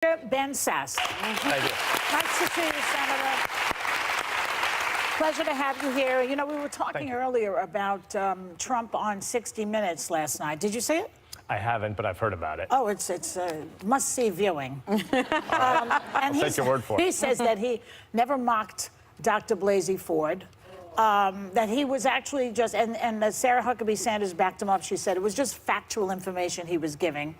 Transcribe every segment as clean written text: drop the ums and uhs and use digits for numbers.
Ben Sasse. Thank you. Nice to see you, Senator. Pleasure to have you here. You know, we were talking earlier about Trump on 60 Minutes last night. Did you see it? I haven't, but I've heard about it. Oh, it's must-see viewing. I'll take your word for it. He says that he never mocked Dr. Blasey Ford. That he was actually just, and Sarah Huckabee Sanders backed him up. She said it was just factual information he was giving.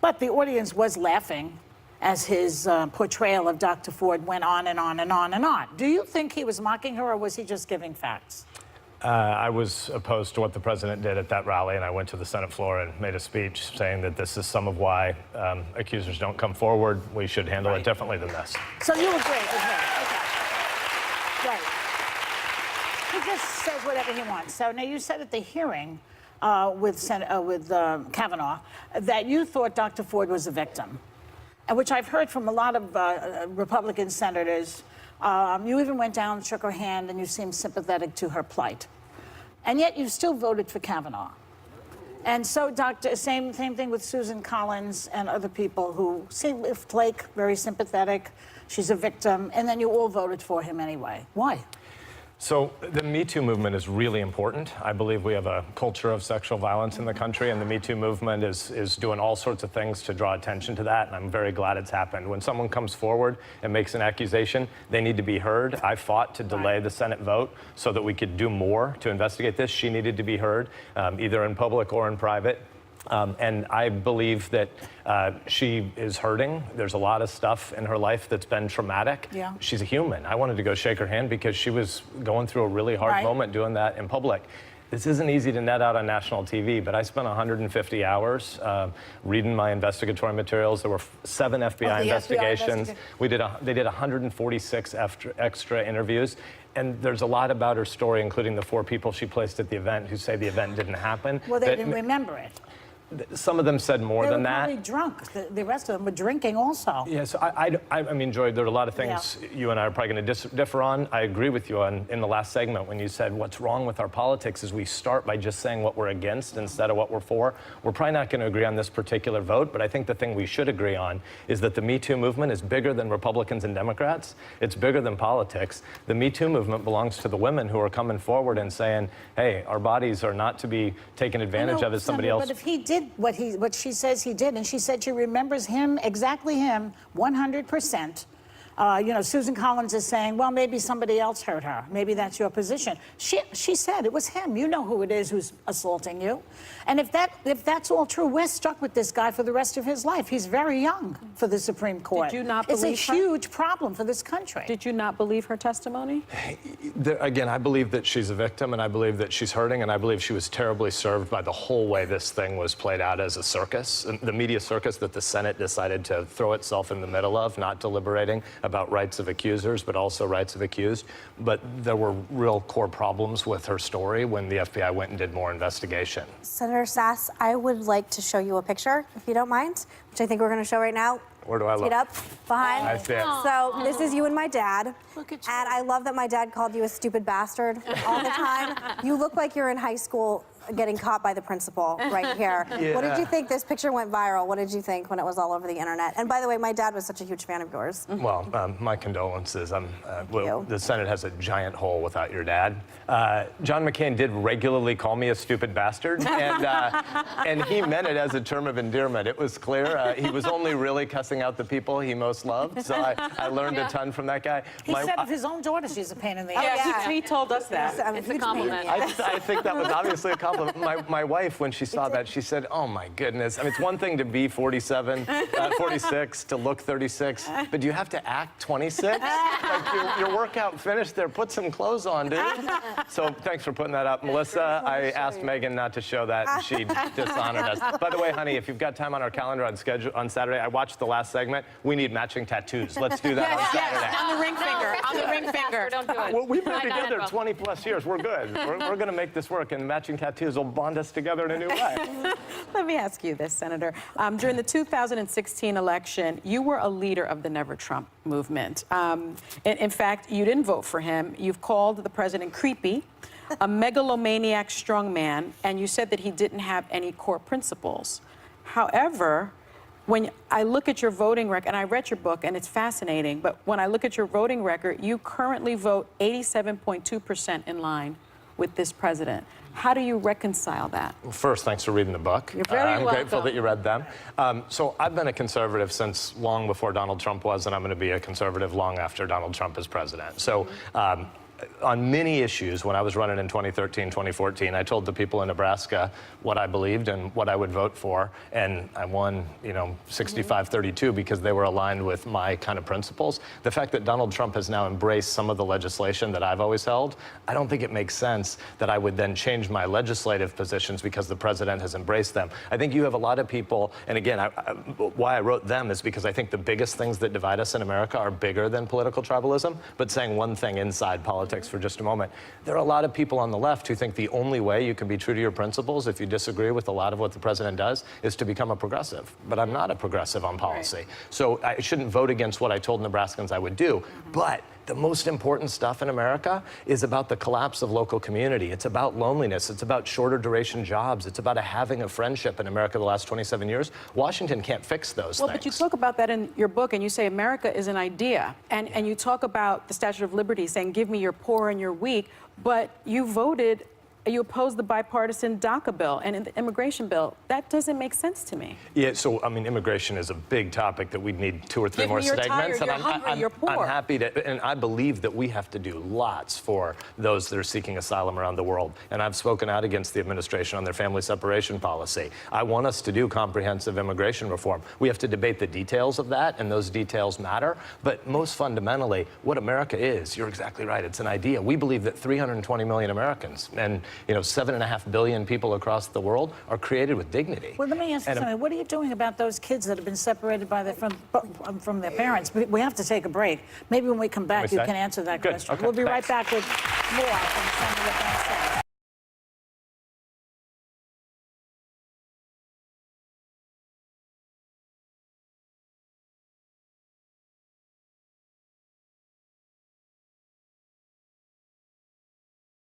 But the audience was laughing as his portrayal of Dr. Ford went on and on and on and on. Do you think he was mocking her, or was he just giving facts? I was opposed to what the president did at that rally, and I went to the Senate floor and made a speech saying that this is some of why accusers don't come forward. We should handle it differently than this. So you agree with him? Okay. Right. He just says whatever he wants. So now you said at the hearing with Kavanaugh that you thought Dr. Ford was a victim, which I've heard from a lot of Republican senators. You even went down, shook her hand, and you seemed sympathetic to her plight. And yet you still voted for Kavanaugh. And so, same thing with Susan Collins and other people who seem, Flake, very sympathetic. She's a victim. And then you all voted for him anyway. Why? So the Me Too movement is really important. I believe we have a culture of sexual violence in the country, and the Me Too movement is doing all sorts of things to draw attention to that, and I'm very glad it's happened. When someone comes forward and makes an accusation, they need to be heard. I fought to delay the Senate vote so that we could do more to investigate this. She needed to be heard, either in public or in private. And I believe that she is hurting. There's a lot of stuff in her life that's been traumatic. Yeah. She's a human. I wanted to go shake her hand because she was going through a really hard moment doing that in public. This isn't easy to net out on national TV, but I spent 150 hours reading my investigatory materials. There were 7 FBI investigations. They did 146 extra interviews. And there's a lot about her story, including the 4 people she placed at the event who say the event didn't happen. Well, they didn't remember it. Some of them said more than that. They were probably drunk. The rest of them were drinking also. Yes, I mean, Joy, there are a lot of things you and I are probably going to differ on. I agree with you in the last segment when you said what's wrong with our politics is we start by just saying what we're against instead of what we're for. We're probably not going to agree on this particular vote, but I think the thing we should agree on is that the Me Too movement is bigger than Republicans and Democrats. It's bigger than politics. The Me Too movement belongs to the women who are coming forward and saying, hey, our bodies are not to be taken advantage of as somebody else. But if he did what she says he did, and she said she remembers him, exactly him, 100%. You know, Susan Collins is saying, well, maybe somebody else hurt her. Maybe that's your position. She said it was him. You know who it is who's assaulting you. And if that's all true, we're stuck with this guy for the rest of his life. He's very young for the Supreme Court. Did you not believe her? It's a huge problem for this country. Did you not believe her testimony? Again, I believe that she's a victim, and I believe that she's hurting, and I believe she was terribly served by the whole way this thing was played out as a circus, the media circus that the Senate decided to throw itself in the middle of, not deliberating about rights of accusers, but also rights of accused. But there were real core problems with her story when the FBI went and did more investigation. Senator Sasse, I would like to show you a picture, if you don't mind, which I think we're going to show right now. Where do I look? Get up behind. I see it. So this is you and my dad. Look at you. And I love that my dad called you a stupid bastard all the time. You look like you're in high school getting caught by the principal right here. Yeah. What did you think? This picture went viral. What did you think when it was all over the internet? And by the way, my dad was such a huge fan of yours. Well, my condolences. The Senate has a giant hole without your dad. John McCain did regularly call me a stupid bastard, and he meant it as a term of endearment. It was clear. He was only really cussing out the people he most loved, so I learned a ton from that guy. He said of his own daughter she's a pain in the ass. Yeah, he told us that. It's a compliment. I think that was obviously a compliment. My wife, when she saw that, she said, oh my goodness. I mean, it's one thing to be 46, to look 36, but do you have to act 26? Like your workout finished there. Put some clothes on, dude. So thanks for putting that up. Melissa, I asked Megan not to show that, and she dishonored us. By the way, honey, if you've got time on our calendar on Saturday, I watched the last segment. We need matching tattoos. Let's do that on Saturday. On the ring finger. On the ring finger. Don't do it. Well, we've been together 20 plus years. We're good. We're going to make this work, and matching tattoos will bond us together in a new way. Let me ask you this, Senator. During the 2016 election, you were a leader of the Never Trump movement. In fact, you didn't vote for him. You've called the president creepy, a megalomaniac strongman, and you said that he didn't have any core principles. However, when I look at your voting record, and I read your book, and it's fascinating, but when I look at your voting record, you currently vote 87.2% in line with this president. How do you reconcile that? Well, first, thanks for reading the book. You're very I'm welcome. grateful that you read them. So I've been a conservative since long before Donald Trump was, and I'm going to be a conservative long after Donald Trump is president. So on many issues, when I was running in 2013, 2014, I told the people in Nebraska what I believed and what I would vote for, and I won, 65-32 because they were aligned with my kind of principles. The fact that Donald Trump has now embraced some of the legislation that I've always held, I don't think it makes sense that I would then change my legislative positions because the president has embraced them. I think you have a lot of people, and again, why I wrote them is because I think the biggest things that divide us in America are bigger than political tribalism, but saying one thing inside politics for just a moment. There are a lot of people on the left who think the only way you can be true to your principles if you disagree with a lot of what the president does is to become a progressive. But I'm not a progressive on policy. Right. So I shouldn't vote against what I told Nebraskans I would do. But the most important stuff in America is about the collapse of local community. It's about loneliness. It's about shorter duration jobs. It's about having a friendship in America the last 27 years. Washington can't fix those things. But you talk about that in your book, and you say America is an idea. And you talk about the Statue of Liberty saying, give me your poor and your weak. But you opposed the bipartisan DACA bill and the immigration bill. That doesn't make sense to me. Yeah, so, immigration is a big topic that we'd need 2 or 3 more segments. Tired, you're hungry, you're poor. I'm happy to, and I believe that we have to do lots for those that are seeking asylum around the world. And I've spoken out against the administration on their family separation policy. I want us to do comprehensive immigration reform. We have to debate the details of that, and those details matter. But most fundamentally, what America is, you're exactly right, it's an idea. We believe that 320 million Americans, and 7.5 billion people across the world are created with dignity. Well, let me ask you something. What are you doing about those kids that have been separated from their parents? We have to take a break. Maybe when we come back, you can answer that question. Okay, We'll be thanks. right back with more from Senator Sasse.